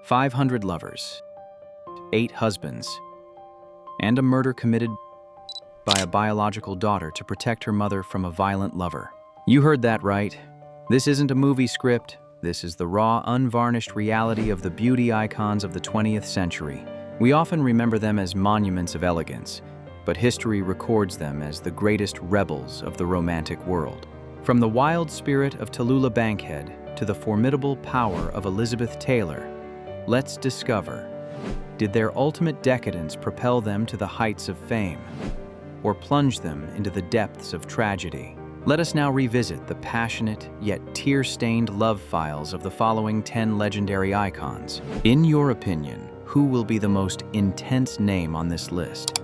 500 lovers, 8 husbands, and a murder committed by a biological daughter to protect her mother from a violent lover. You heard that right. This isn't a movie script. This is the raw, unvarnished reality of the beauty icons of the 20th century. We often remember them as monuments of elegance, but history records them as the greatest rebels of the romantic world. From the wild spirit of Tallulah Bankhead to the formidable power of Elizabeth Taylor, let's discover, did their ultimate decadence propel them to the heights of fame, or plunge them into the depths of tragedy? Let us now revisit the passionate yet tear-stained love files of the following 10 legendary icons. In your opinion, who will be the most intense name on this list?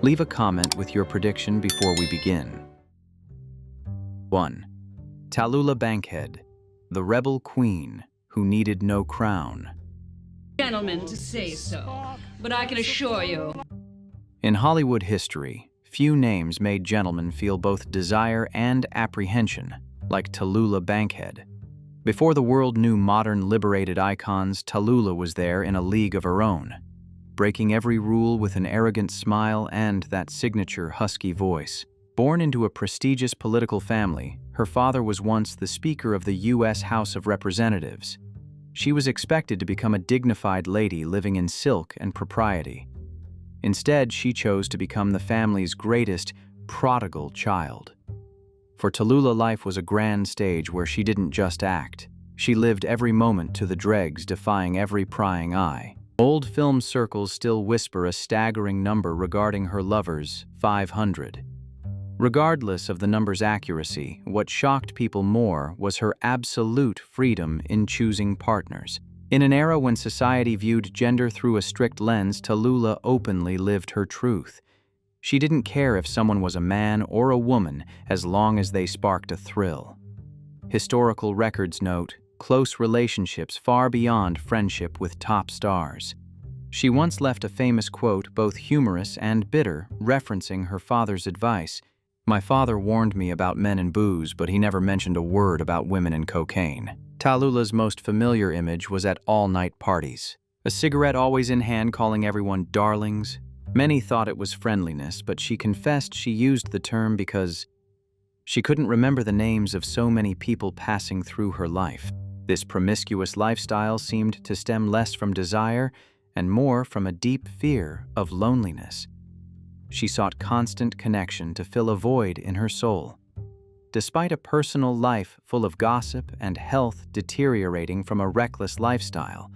Leave a comment with your prediction before we begin. 1. Tallulah Bankhead, the rebel queen who needed no crown. Gentlemen to say so, but I can assure you. In Hollywood history, few names made gentlemen feel both desire and apprehension, like Tallulah Bankhead. Before the world knew modern liberated icons, Tallulah was there in a league of her own, breaking every rule with an arrogant smile and that signature husky voice. Born into a prestigious political family, her father was once the Speaker of the U.S. House of Representatives. She was expected to become a dignified lady living in silk and propriety. Instead, she chose to become the family's greatest prodigal child. For Tallulah, life was a grand stage where she didn't just act. She lived every moment to the dregs, defying every prying eye. Old film circles still whisper a staggering number regarding her lovers, 500. Regardless of the number's accuracy, what shocked people more was her absolute freedom in choosing partners. In an era when society viewed gender through a strict lens, Tallulah openly lived her truth. She didn't care if someone was a man or a woman as long as they sparked a thrill. Historical records note close relationships far beyond friendship with top stars. She once left a famous quote, both humorous and bitter, referencing her father's advice. "My father warned me about men and booze, but he never mentioned a word about women and cocaine." Tallulah's most familiar image was at all-night parties. A cigarette always in hand, calling everyone darlings. Many thought it was friendliness, but she confessed she used the term because she couldn't remember the names of so many people passing through her life. This promiscuous lifestyle seemed to stem less from desire and more from a deep fear of loneliness. She sought constant connection to fill a void in her soul. Despite a personal life full of gossip and health deteriorating from a reckless lifestyle,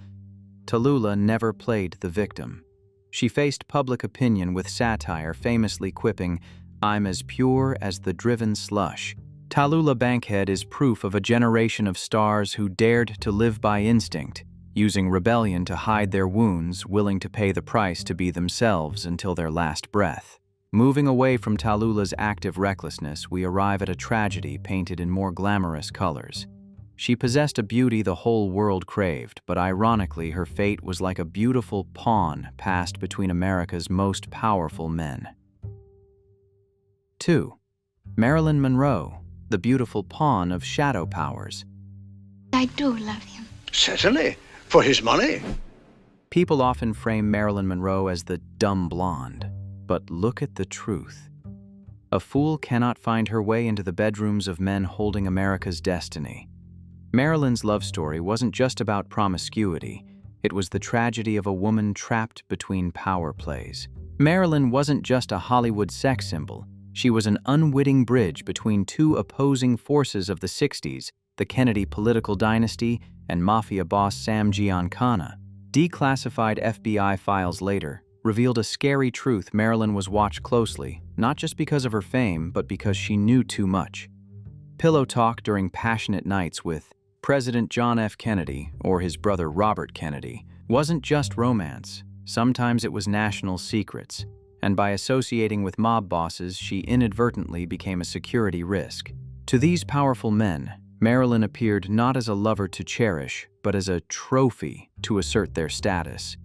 Tallulah never played the victim. She faced public opinion with satire, famously quipping, "I'm as pure as the driven slush." Tallulah Bankhead is proof of a generation of stars who dared to live by instinct, using rebellion to hide their wounds, willing to pay the price to be themselves until their last breath. Moving away from Tallulah's active recklessness, we arrive at a tragedy painted in more glamorous colors. She possessed a beauty the whole world craved, but ironically, her fate was like a beautiful pawn passed between America's most powerful men. 2. Marilyn Monroe, the beautiful pawn of shadow powers. I do love him. Certainly, for his money. People often frame Marilyn Monroe as the dumb blonde, but look at the truth. A fool cannot find her way into the bedrooms of men holding America's destiny. Marilyn's love story wasn't just about promiscuity, it was the tragedy of a woman trapped between power plays. Marilyn wasn't just a Hollywood sex symbol, she was an unwitting bridge between two opposing forces of the 60s, the Kennedy political dynasty and mafia boss Sam Giancana. Declassified FBI files later revealed a scary truth: Marilyn was watched closely, not just because of her fame, but because she knew too much. Pillow talk during passionate nights with President John F. Kennedy or his brother Robert Kennedy wasn't just romance. Sometimes it was national secrets, and by associating with mob bosses, she inadvertently became a security risk. To these powerful men, Marilyn appeared not as a lover to cherish, but as a trophy to assert their status.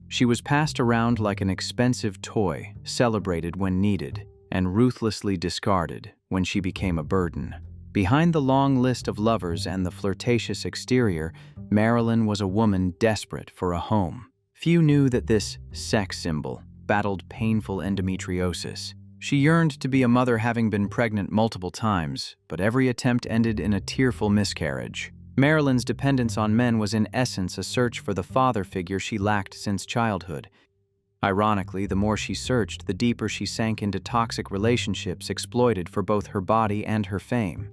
She was passed around like an expensive toy, celebrated when needed, and ruthlessly discarded when she became a burden. Behind the long list of lovers and the flirtatious exterior, Marilyn was a woman desperate for a home. Few knew that this sex symbol battled painful endometriosis. She yearned to be a mother, having been pregnant multiple times, but every attempt ended in a tearful miscarriage. Marilyn's dependence on men was in essence a search for the father figure she lacked since childhood. Ironically, the more she searched, the deeper she sank into toxic relationships exploited for both her body and her fame.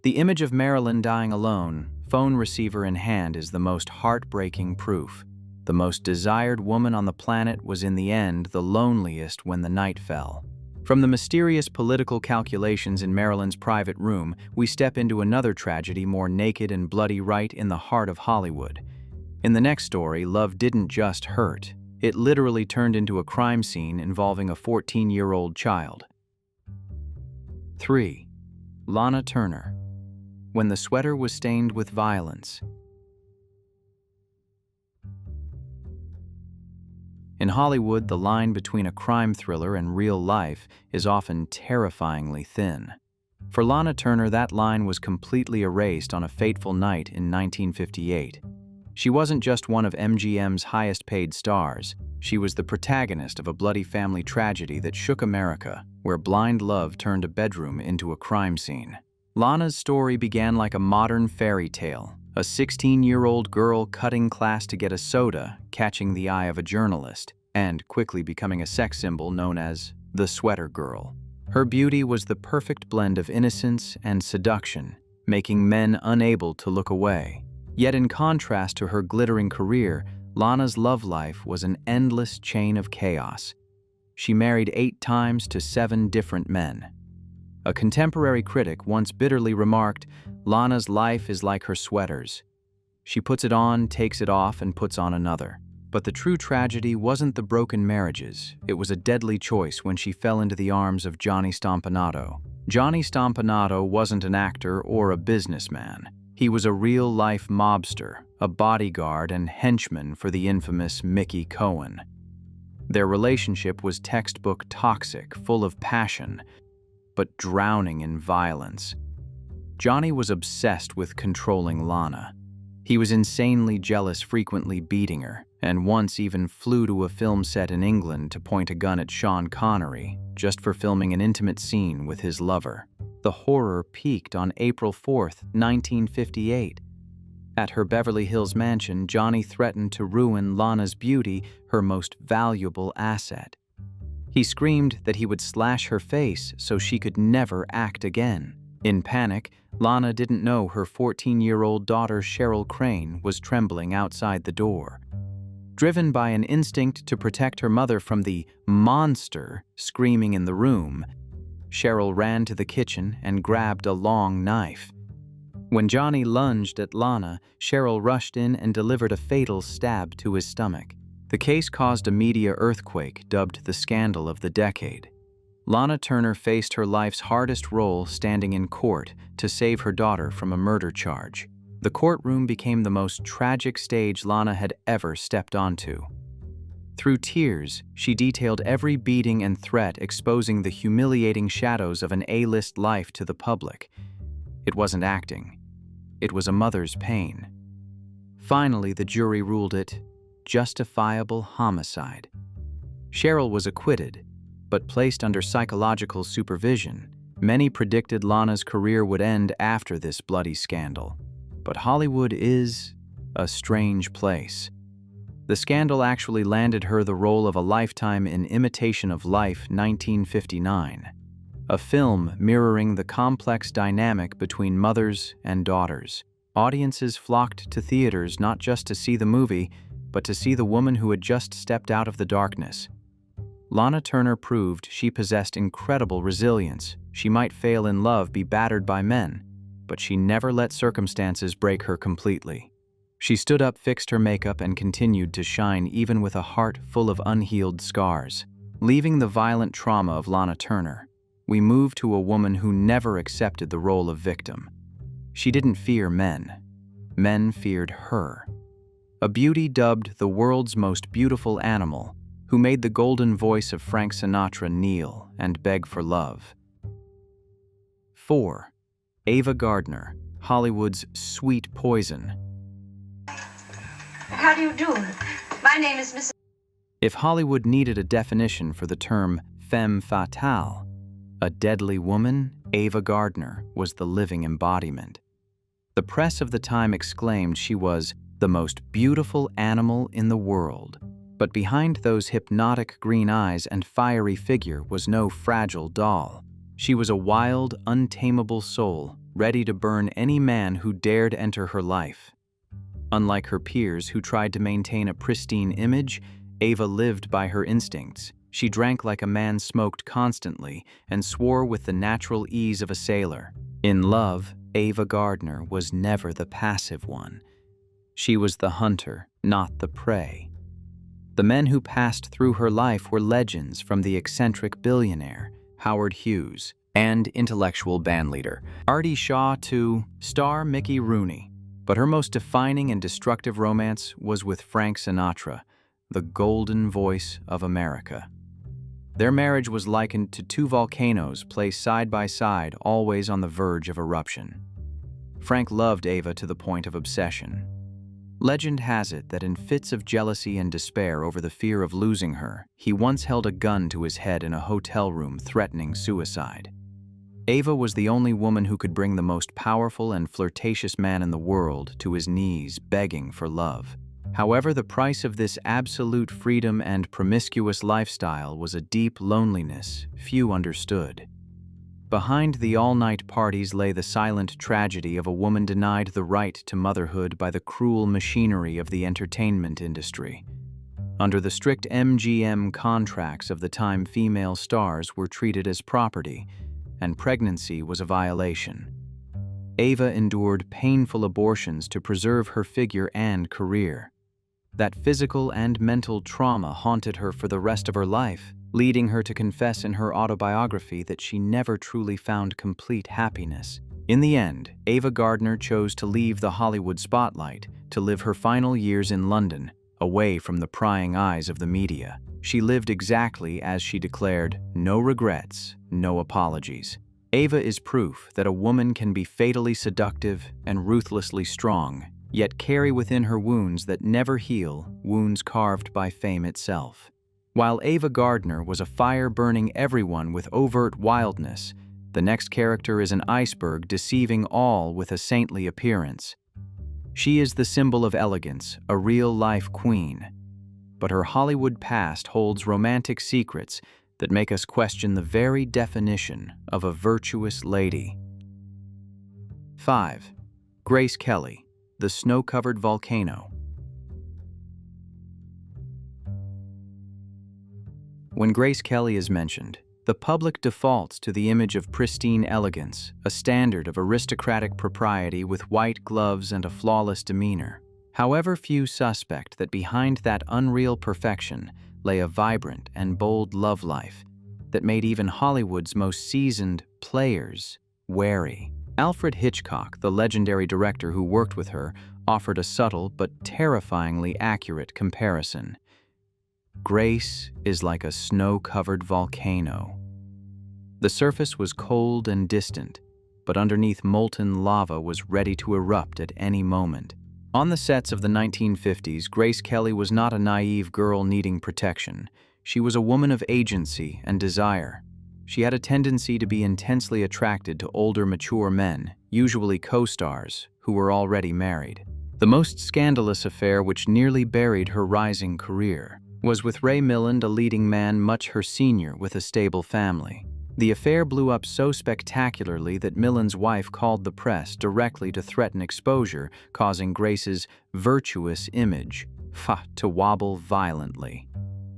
The image of Marilyn dying alone, phone receiver in hand, is the most heartbreaking proof. The most desired woman on the planet was in the end the loneliest when the night fell. From the mysterious political calculations in Marilyn's private room, we step into another tragedy more naked and bloody, right in the heart of Hollywood. In the next story, love didn't just hurt. It literally turned into a crime scene involving a 14-year-old child. 3. Lana Turner. When the sweater was stained with violence. In Hollywood, the line between a crime thriller and real life is often terrifyingly thin. For Lana Turner, that line was completely erased on a fateful night in 1958. She wasn't just one of MGM's highest-paid stars. She was the protagonist of a bloody family tragedy that shook America, where blind love turned a bedroom into a crime scene. Lana's story began like a modern fairy tale. A 16-year-old girl cutting class to get a soda, catching the eye of a journalist, and quickly becoming a sex symbol known as the Sweater Girl. Her beauty was the perfect blend of innocence and seduction, making men unable to look away. Yet in contrast to her glittering career, Lana's love life was an endless chain of chaos. She married 8 times to 7 different men. A contemporary critic once bitterly remarked, "Lana's life is like her sweaters. She puts it on, takes it off, and puts on another." But the true tragedy wasn't the broken marriages. It was a deadly choice when she fell into the arms of Johnny Stompanato. Johnny Stompanato wasn't an actor or a businessman. He was a real-life mobster, a bodyguard and henchman for the infamous Mickey Cohen. Their relationship was textbook toxic, full of passion, but drowning in violence. Johnny was obsessed with controlling Lana. He was insanely jealous, frequently beating her, and once even flew to a film set in England to point a gun at Sean Connery, just for filming an intimate scene with his lover. The horror peaked on April 4th, 1958. At her Beverly Hills mansion, Johnny threatened to ruin Lana's beauty, her most valuable asset. He screamed that he would slash her face so she could never act again. In panic, Lana didn't know her 14-year-old daughter Cheryl Crane was trembling outside the door. Driven by an instinct to protect her mother from the monster screaming in the room, Cheryl ran to the kitchen and grabbed a long knife. When Johnny lunged at Lana, Cheryl rushed in and delivered a fatal stab to his stomach. The case caused a media earthquake dubbed the scandal of the decade. Lana Turner faced her life's hardest role standing in court to save her daughter from a murder charge. The courtroom became the most tragic stage Lana had ever stepped onto. Through tears, she detailed every beating and threat, exposing the humiliating shadows of an A-list life to the public. It wasn't acting. It was a mother's pain. Finally, the jury ruled it justifiable homicide. Cheryl was acquitted, but placed under psychological supervision. Many predicted Lana's career would end after this bloody scandal. But Hollywood is a strange place. The scandal actually landed her the role of a lifetime in Imitation of Life, 1959, a film mirroring the complex dynamic between mothers and daughters. Audiences flocked to theaters not just to see the movie, but to see the woman who had just stepped out of the darkness. Lana Turner proved she possessed incredible resilience. She might fail in love, be battered by men, but she never let circumstances break her completely. She stood up, fixed her makeup, and continued to shine even with a heart full of unhealed scars. Leaving the violent trauma of Lana Turner, we move to a woman who never accepted the role of victim. She didn't fear men. Men feared her. A beauty dubbed the world's most beautiful animal, who made the golden voice of Frank Sinatra kneel and beg for love. 4. Ava Gardner, Hollywood's sweet poison. How do you do? My name is Mrs. If Hollywood needed a definition for the term femme fatale, a deadly woman, Ava Gardner was the living embodiment. The press of the time exclaimed she was the most beautiful animal in the world. But behind those hypnotic green eyes and fiery figure was no fragile doll. She was a wild, untamable soul, ready to burn any man who dared enter her life. Unlike her peers who tried to maintain a pristine image, Ava lived by her instincts. She drank like a man smoked constantly and swore with the natural ease of a sailor. In love, Ava Gardner was never the passive one. She was the hunter, not the prey. The men who passed through her life were legends, from the eccentric billionaire, Howard Hughes, and intellectual bandleader, Artie Shaw, to star Mickey Rooney. But her most defining and destructive romance was with Frank Sinatra, the golden voice of America. Their marriage was likened to two volcanoes placed side by side, always on the verge of eruption. Frank loved Ava to the point of obsession. Legend has it that in fits of jealousy and despair over the fear of losing her, he once held a gun to his head in a hotel room, threatening suicide. Ava was the only woman who could bring the most powerful and flirtatious man in the world to his knees, begging for love. However, the price of this absolute freedom and promiscuous lifestyle was a deep loneliness few understood. Behind the all-night parties lay the silent tragedy of a woman denied the right to motherhood by the cruel machinery of the entertainment industry. Under the strict MGM contracts of the time, female stars were treated as property, and pregnancy was a violation. Ava endured painful abortions to preserve her figure and career. That physical and mental trauma haunted her for the rest of her life, leading her to confess in her autobiography that she never truly found complete happiness. In the end, Ava Gardner chose to leave the Hollywood spotlight to live her final years in London, away from the prying eyes of the media. She lived exactly as she declared, no regrets, no apologies. Ava is proof that a woman can be fatally seductive and ruthlessly strong, yet carry within her wounds that never heal, wounds carved by fame itself. While Ava Gardner was a fire burning everyone with overt wildness, the next character is an iceberg deceiving all with a saintly appearance. She is the symbol of elegance, a real-life queen. But her Hollywood past holds romantic secrets that make us question the very definition of a virtuous lady. 5. Grace Kelly, the snow-covered volcano. When Grace Kelly is mentioned, the public defaults to the image of pristine elegance, a standard of aristocratic propriety with white gloves and a flawless demeanor. However, few suspect that behind that unreal perfection lay a vibrant and bold love life that made even Hollywood's most seasoned players wary. Alfred Hitchcock, the legendary director who worked with her, offered a subtle but terrifyingly accurate comparison. Grace is like a snow-covered volcano. The surface was cold and distant, but underneath molten lava was ready to erupt at any moment. On the sets of the 1950s, Grace Kelly was not a naive girl needing protection. She was a woman of agency and desire. She had a tendency to be intensely attracted to older, mature men, usually co-stars, who were already married. The most scandalous affair, which nearly buried her rising career, was with Ray Milland, a leading man much her senior with a stable family. The affair blew up so spectacularly that Milland's wife called the press directly to threaten exposure, causing Grace's virtuous image to wobble violently.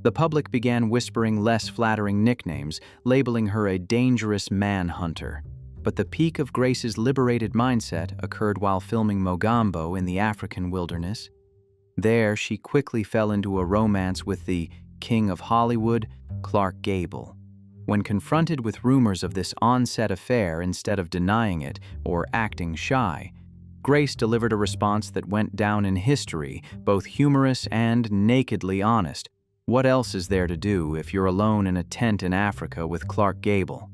The public began whispering less flattering nicknames, labeling her a dangerous manhunter. But the peak of Grace's liberated mindset occurred while filming Mogambo in the African wilderness. There, she quickly fell into a romance with the King of Hollywood, Clark Gable. When confronted with rumors of this on-set affair, instead of denying it or acting shy, Grace delivered a response that went down in history, both humorous and nakedly honest. What else is there to do if you're alone in a tent in Africa with Clark Gable?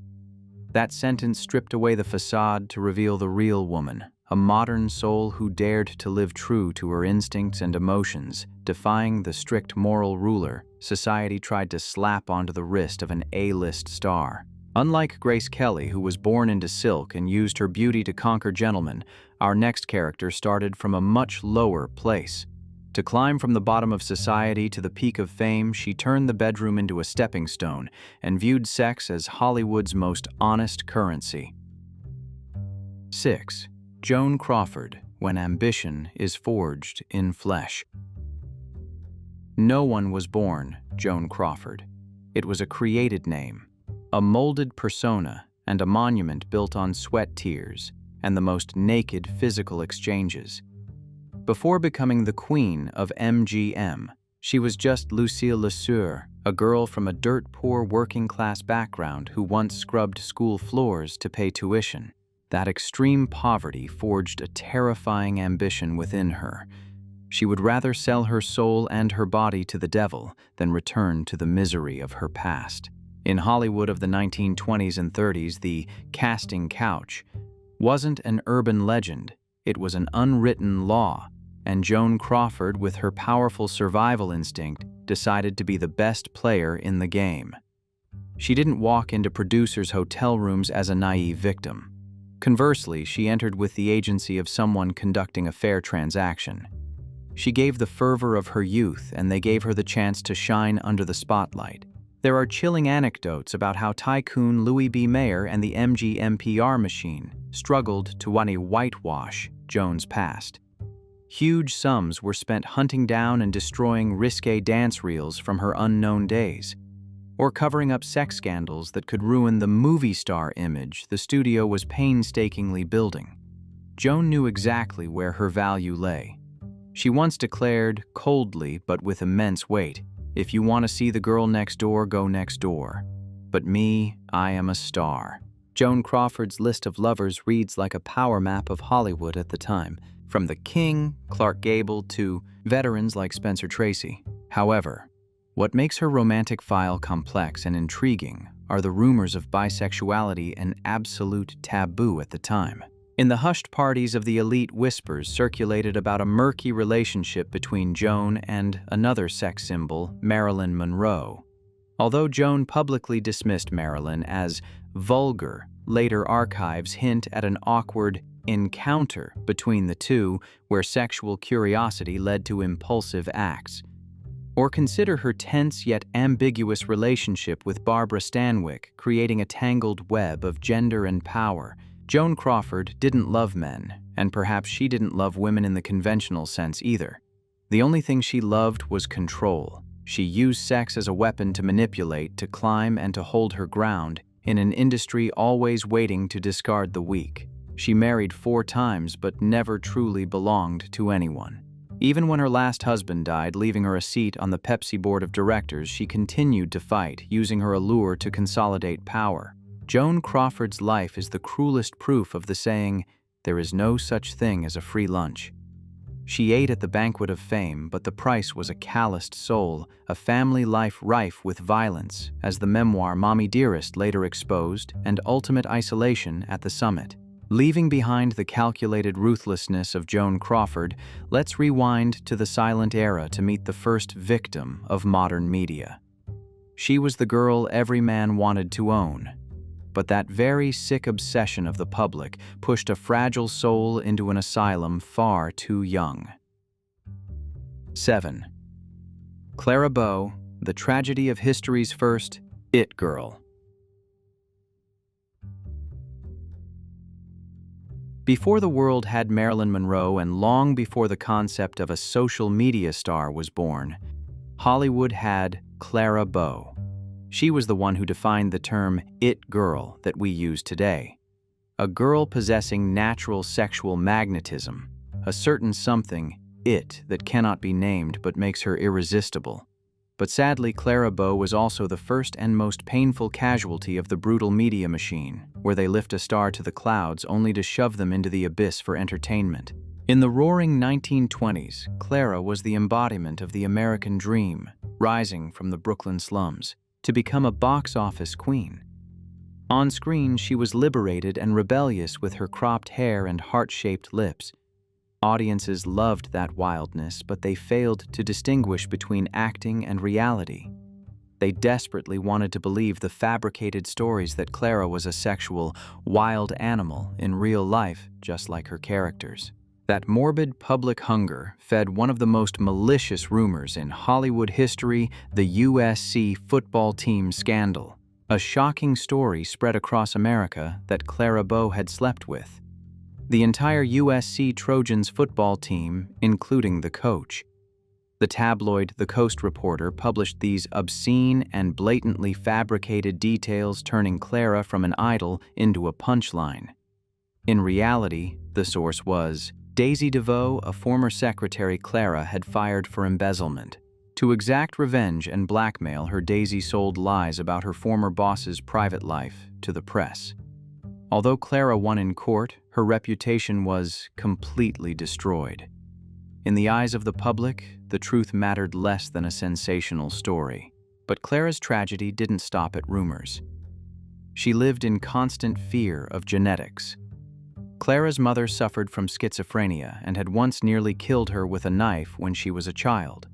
That sentence stripped away the facade to reveal the real woman, a modern soul who dared to live true to her instincts and emotions, defying the strict moral ruler society tried to slap onto the wrist of an A-list star. Unlike Grace Kelly, who was born into silk and used her beauty to conquer gentlemen, our next character started from a much lower place. To climb from the bottom of society to the peak of fame, she turned the bedroom into a stepping stone and viewed sex as Hollywood's most honest currency. 6. Joan Crawford, when ambition is forged in flesh. No one was born Joan Crawford. It was a created name, a molded persona, and a monument built on sweat tears and the most naked physical exchanges. Before becoming the queen of MGM, she was just Lucille LeSueur, a girl from a dirt-poor working-class background who once scrubbed school floors to pay tuition. That extreme poverty forged a terrifying ambition within her. She would rather sell her soul and her body to the devil than return to the misery of her past. In Hollywood of the 1920s and 30s, the casting couch wasn't an urban legend, it was an unwritten law, and Joan Crawford, with her powerful survival instinct, decided to be the best player in the game. She didn't walk into producers' hotel rooms as a naive victim. Conversely, she entered with the agency of someone conducting a fair transaction. She gave the fervor of her youth, and they gave her the chance to shine under the spotlight. There are chilling anecdotes about how tycoon Louis B. Mayer and the MGM PR machine struggled to whitewash Joan's past. Huge sums were spent hunting down and destroying risque dance reels from her unknown days, or covering up sex scandals that could ruin the movie star image the studio was painstakingly building. Joan knew exactly where her value lay. She once declared, coldly but with immense weight, "If you want to see the girl next door, go next door. But me, I am a star." Joan Crawford's list of lovers reads like a power map of Hollywood at the time, from the King, Clark Gable, to veterans like Spencer Tracy. However, what makes her romantic file complex and intriguing are the rumors of bisexuality an absolute taboo at the time. In the hushed parties of the elite, whispers circulated about a murky relationship between Joan and another sex symbol, Marilyn Monroe. Although Joan publicly dismissed Marilyn as vulgar, later archives hint at an awkward encounter between the two where sexual curiosity led to impulsive acts. Or consider her tense yet ambiguous relationship with Barbara Stanwyck, creating a tangled web of gender and power. Joan Crawford didn't love men, and perhaps she didn't love women in the conventional sense either. The only thing she loved was control. She used sex as a weapon to manipulate, to climb, and to hold her ground in an industry always waiting to discard the weak. She married 4 times but never truly belonged to anyone. Even when her last husband died, leaving her a seat on the Pepsi board of directors, she continued to fight, using her allure to consolidate power. Joan Crawford's life is the cruelest proof of the saying, "There is no such thing as a free lunch." She ate at the banquet of fame, but the price was a calloused soul, a family life rife with violence, as the memoir Mommy Dearest later exposed, and ultimate isolation at the summit. Leaving behind the calculated ruthlessness of Joan Crawford, let's rewind to the silent era to meet the first victim of modern media. She was the girl every man wanted to own. But that very sick obsession of the public pushed a fragile soul into an asylum far too young. 7. Clara Bow, the tragedy of history's first it girl. Before the world had Marilyn Monroe and long before the concept of a social media star was born, Hollywood had Clara Bow. She was the one who defined the term it girl that we use today. A girl possessing natural sexual magnetism, a certain something, it, that cannot be named but makes her irresistible. But sadly, Clara Bow was also the first and most painful casualty of the brutal media machine, where they lift a star to the clouds only to shove them into the abyss for entertainment. In the roaring 1920s, Clara was the embodiment of the American dream, rising from the Brooklyn slums to become a box office queen. On screen, she was liberated and rebellious with her cropped hair and heart-shaped lips. Audiences loved that wildness, but they failed to distinguish between acting and reality. They desperately wanted to believe the fabricated stories that Clara was a sexual, wild animal in real life, just like her characters. That morbid public hunger fed one of the most malicious rumors in Hollywood history, the USC football team scandal. A shocking story spread across America that Clara Bow had slept with. The entire USC Trojans football team, including the coach. The tabloid The Coast Reporter published these obscene and blatantly fabricated details, turning Clara from an idol into a punchline. In reality, the source was Daisy DeVoe, a former secretary Clara had fired for embezzlement. To exact revenge and blackmail her, Daisy sold lies about her former boss's private life to the press. Although Clara won in court, her reputation was completely destroyed. In the eyes of the public, the truth mattered less than a sensational story. But Clara's tragedy didn't stop at rumors. She lived in constant fear of genetics. Clara's mother suffered from schizophrenia and had once nearly killed her with a knife when she was a child.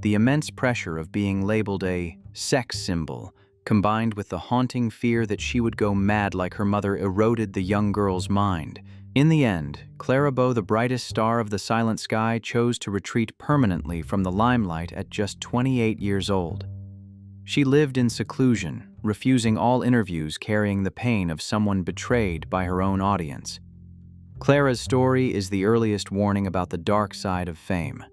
The immense pressure of being labeled a sex symbol, combined with the haunting fear that she would go mad like her mother, eroded the young girl's mind. In the end, Clara Bow, the brightest star of the silent sky, chose to retreat permanently from the limelight at just 28 years old. She lived in seclusion, refusing all interviews, carrying the pain of someone betrayed by her own audience. Clara's story is the earliest warning about the dark side of fame.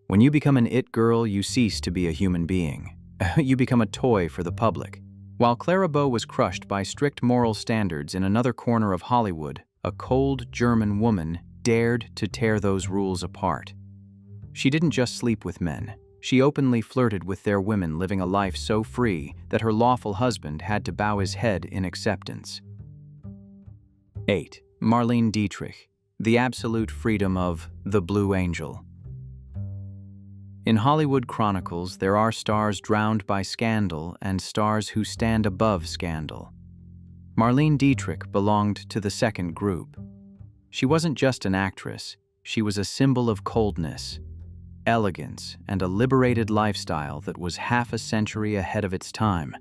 When you become an it girl, you cease to be a human being. You become a toy for the public. While Clara Bow was crushed by strict moral standards in another corner of Hollywood, a cold German woman dared to tear those rules apart. She didn't just sleep with men. She openly flirted with their women, living a life so free that her lawful husband had to bow his head in acceptance. 8. Marlene Dietrich, the absolute freedom of the Blue Angel. In Hollywood chronicles, there are stars drowned by scandal and stars who stand above scandal. Marlene Dietrich belonged to the second group. She wasn't just an actress, she was a symbol of coldness, elegance, and a liberated lifestyle that was half a century ahead of its time.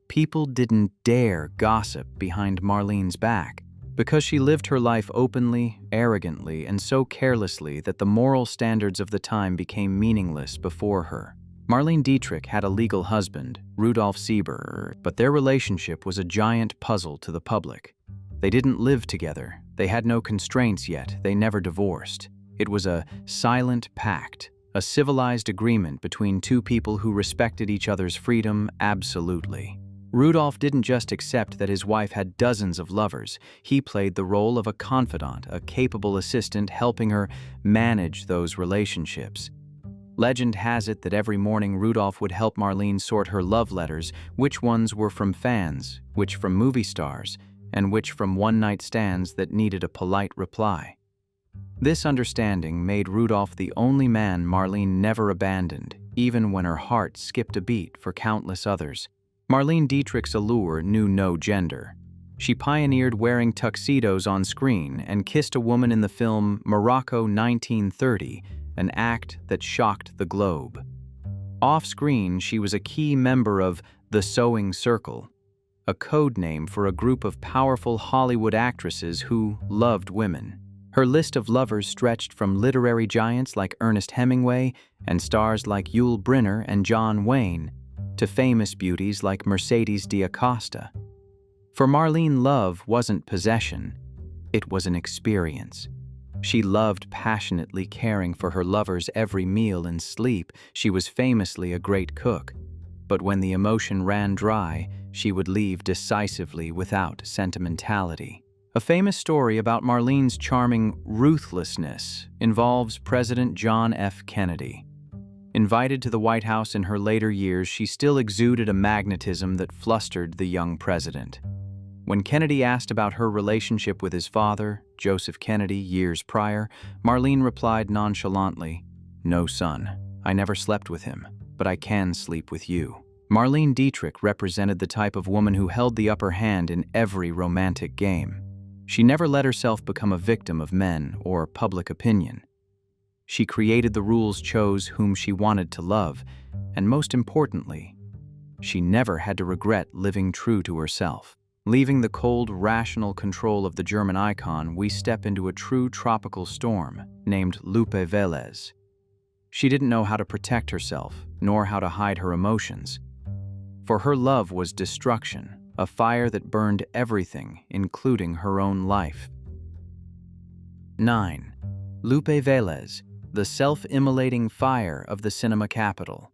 People didn't dare gossip behind Marlene's back, because she lived her life openly, arrogantly, and so carelessly that the moral standards of the time became meaningless before her. Marlene Dietrich had a legal husband, Rudolf Sieber, but their relationship was a giant puzzle to the public. They didn't live together, they had no constraints yet, they never divorced. It was a silent pact, a civilized agreement between two people who respected each other's freedom absolutely. Rudolf didn't just accept that his wife had dozens of lovers, he played the role of a confidant, a capable assistant helping her manage those relationships. Legend has it that every morning Rudolf would help Marlene sort her love letters, which ones were from fans, which from movie stars, and which from one-night stands that needed a polite reply. This understanding made Rudolf the only man Marlene never abandoned, even when her heart skipped a beat for countless others. Marlene Dietrich's allure knew no gender. She pioneered wearing tuxedos on screen and kissed a woman in the film Morocco 1930, an act that shocked the globe. Off-screen, she was a key member of the Sewing Circle, a code name for a group of powerful Hollywood actresses who loved women. Her list of lovers stretched from literary giants like Ernest Hemingway and stars like Yul Brynner and John Wayne to famous beauties like Mercedes D'Acosta. For Marlene, love wasn't possession, it was an experience. She loved passionately caring for her lovers every meal and sleep. She was famously a great cook. But when the emotion ran dry, she would leave decisively without sentimentality. A famous story about Marlene's charming ruthlessness involves President John F. Kennedy. Invited to the White House in her later years, she still exuded a magnetism that flustered the young president. When Kennedy asked about her relationship with his father, Joseph Kennedy, years prior, Marlene replied nonchalantly, "No, son, I never slept with him, but I can sleep with you." Marlene Dietrich represented the type of woman who held the upper hand in every romantic game. She never let herself become a victim of men or public opinion. She created the rules, chose whom she wanted to love, and most importantly, she never had to regret living true to herself. Leaving the cold, rational control of the German icon, we step into a true tropical storm named Lupe Velez. She didn't know how to protect herself, nor how to hide her emotions. For her love was destruction, a fire that burned everything, including her own life. 9. Lupe Velez, the self-immolating fire of the cinema capital.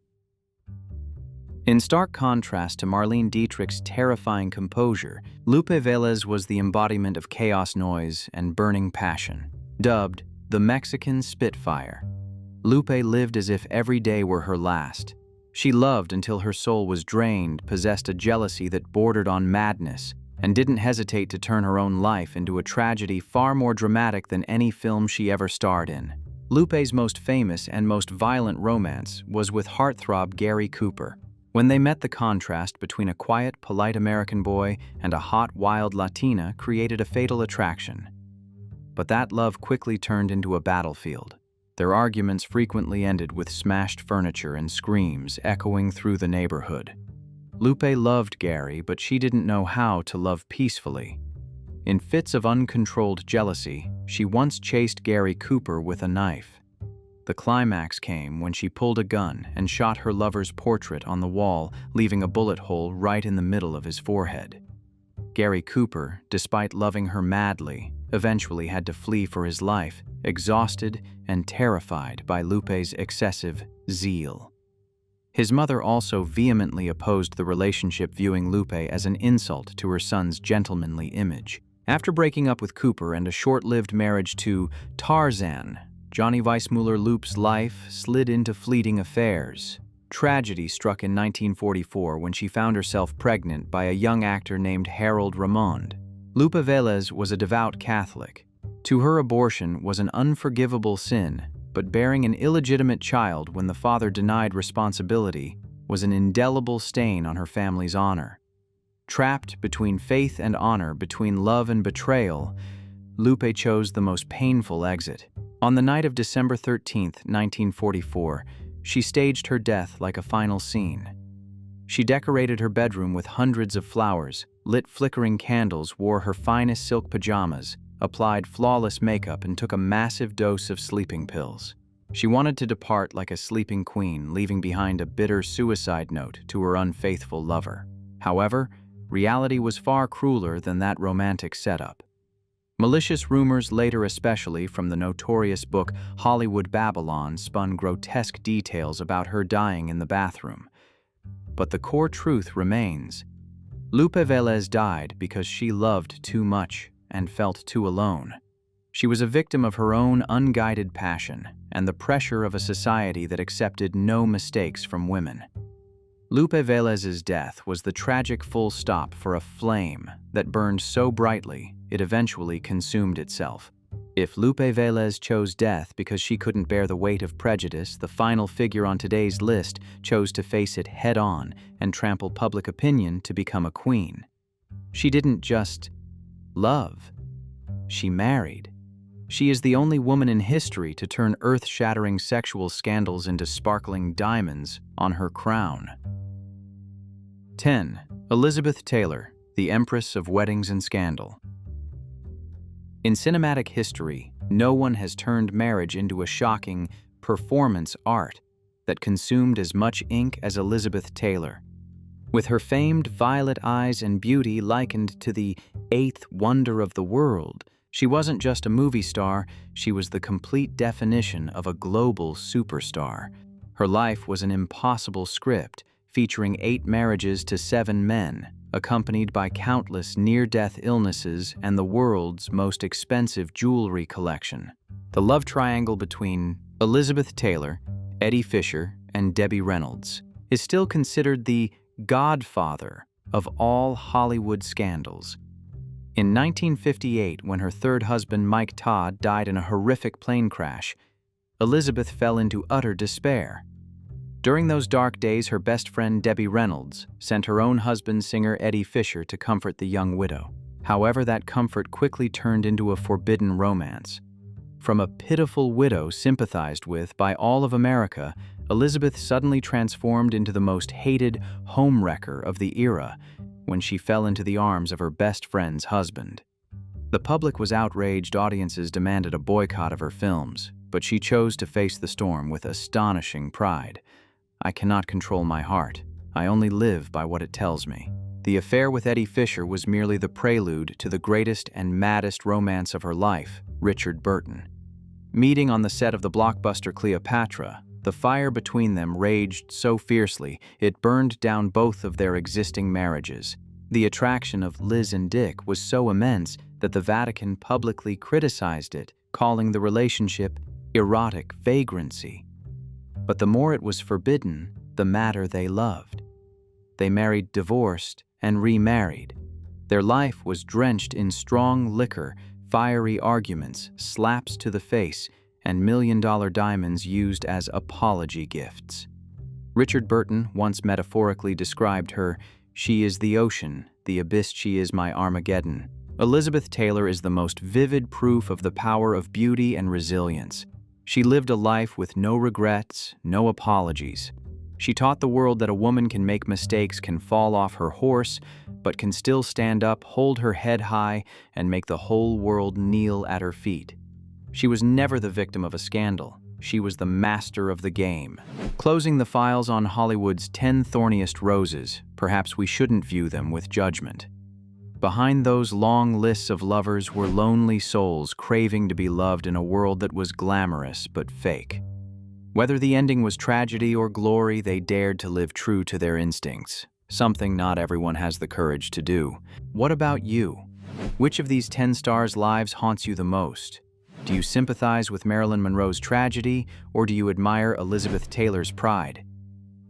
In stark contrast to Marlene Dietrich's terrifying composure, Lupe Velez was the embodiment of chaos, noise, and burning passion. Dubbed the Mexican Spitfire, Lupe lived as if every day were her last. She loved until her soul was drained, possessed a jealousy that bordered on madness, and didn't hesitate to turn her own life into a tragedy far more dramatic than any film she ever starred in. Lupe's most famous and most violent romance was with heartthrob Gary Cooper. When they met, the contrast between a quiet, polite American boy and a hot, wild Latina created a fatal attraction. But that love quickly turned into a battlefield. Their arguments frequently ended with smashed furniture and screams echoing through the neighborhood. Lupe loved Gary, but she didn't know how to love peacefully. In fits of uncontrolled jealousy, she once chased Gary Cooper with a knife. The climax came when she pulled a gun and shot her lover's portrait on the wall, leaving a bullet hole right in the middle of his forehead. Gary Cooper, despite loving her madly, eventually had to flee for his life, exhausted and terrified by Lupe's excessive zeal. His mother also vehemently opposed the relationship, viewing Lupe as an insult to her son's gentlemanly image. After breaking up with Cooper and a short-lived marriage to Tarzan, Johnny Weissmuller, Lupe's life slid into fleeting affairs. Tragedy struck in 1944 when she found herself pregnant by a young actor named Harold Ramond. Lupe Velez was a devout Catholic. To her, abortion was an unforgivable sin, but bearing an illegitimate child when the father denied responsibility was an indelible stain on her family's honor. Trapped between faith and honor, between love and betrayal, Lupe chose the most painful exit. On the night of December 13, 1944, she staged her death like a final scene. She decorated her bedroom with hundreds of flowers, lit flickering candles, wore her finest silk pajamas, applied flawless makeup, and took a massive dose of sleeping pills. She wanted to depart like a sleeping queen, leaving behind a bitter suicide note to her unfaithful lover. However, reality was far crueler than that romantic setup. Malicious rumors, later especially from the notorious book Hollywood Babylon, spun grotesque details about her dying in the bathroom. But the core truth remains. Lupe Velez died because she loved too much and felt too alone. She was a victim of her own unguided passion and the pressure of a society that accepted no mistakes from women. Lupe Velez's death was the tragic full stop for a flame that burned so brightly it eventually consumed itself. If Lupe Velez chose death because she couldn't bear the weight of prejudice, the final figure on today's list chose to face it head-on and trample public opinion to become a queen. She didn't just love, she married. She is the only woman in history to turn earth-shattering sexual scandals into sparkling diamonds on her crown. 10. Elizabeth Taylor, the Empress of Weddings and Scandal. In cinematic history, no one has turned marriage into a shocking performance art that consumed as much ink as Elizabeth Taylor. With her famed violet eyes and beauty likened to the eighth wonder of the world, she wasn't just a movie star, she was the complete definition of a global superstar. Her life was an impossible script, featuring 8 marriages to 7 men, accompanied by countless near-death illnesses and the world's most expensive jewelry collection. The love triangle between Elizabeth Taylor, Eddie Fisher, and Debbie Reynolds is still considered the godfather of all Hollywood scandals. In 1958, when her third husband, Mike Todd, died in a horrific plane crash, Elizabeth fell into utter despair. During those dark days, her best friend Debbie Reynolds sent her own husband, singer Eddie Fisher, to comfort the young widow. However, that comfort quickly turned into a forbidden romance. From a pitiful widow sympathized with by all of America, Elizabeth suddenly transformed into the most hated homewrecker of the era when she fell into the arms of her best friend's husband. The public was outraged, audiences demanded a boycott of her films, but she chose to face the storm with astonishing pride. "I cannot control my heart. I only live by what it tells me." The affair with Eddie Fisher was merely the prelude to the greatest and maddest romance of her life, Richard Burton. Meeting on the set of the blockbuster Cleopatra, the fire between them raged so fiercely it burned down both of their existing marriages. The attraction of Liz and Dick was so immense that the Vatican publicly criticized it, calling the relationship erotic vagrancy. But the more it was forbidden, the madder they loved. They married, divorced, and remarried. Their life was drenched in strong liquor, fiery arguments, slaps to the face, and million-dollar diamonds used as apology gifts. Richard Burton once metaphorically described her, "She is the ocean, the abyss she is my Armageddon." Elizabeth Taylor is the most vivid proof of the power of beauty and resilience. She lived a life with no regrets, no apologies. She taught the world that a woman can make mistakes, can fall off her horse, but can still stand up, hold her head high, and make the whole world kneel at her feet. She was never the victim of a scandal. She was the master of the game. Closing the files on Hollywood's 10 thorniest roses, perhaps we shouldn't view them with judgment. Behind those long lists of lovers were lonely souls craving to be loved in a world that was glamorous but fake. Whether the ending was tragedy or glory, they dared to live true to their instincts, something not everyone has the courage to do. What about you? Which of these 10 stars' lives haunts you the most? Do you sympathize with Marilyn Monroe's tragedy, or do you admire Elizabeth Taylor's pride?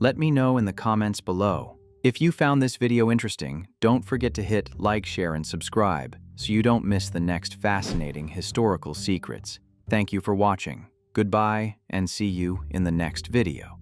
Let me know in the comments below. If you found this video interesting, don't forget to hit like, share, and subscribe so you don't miss the next fascinating historical secrets. Thank you for watching. Goodbye, and see you in the next video.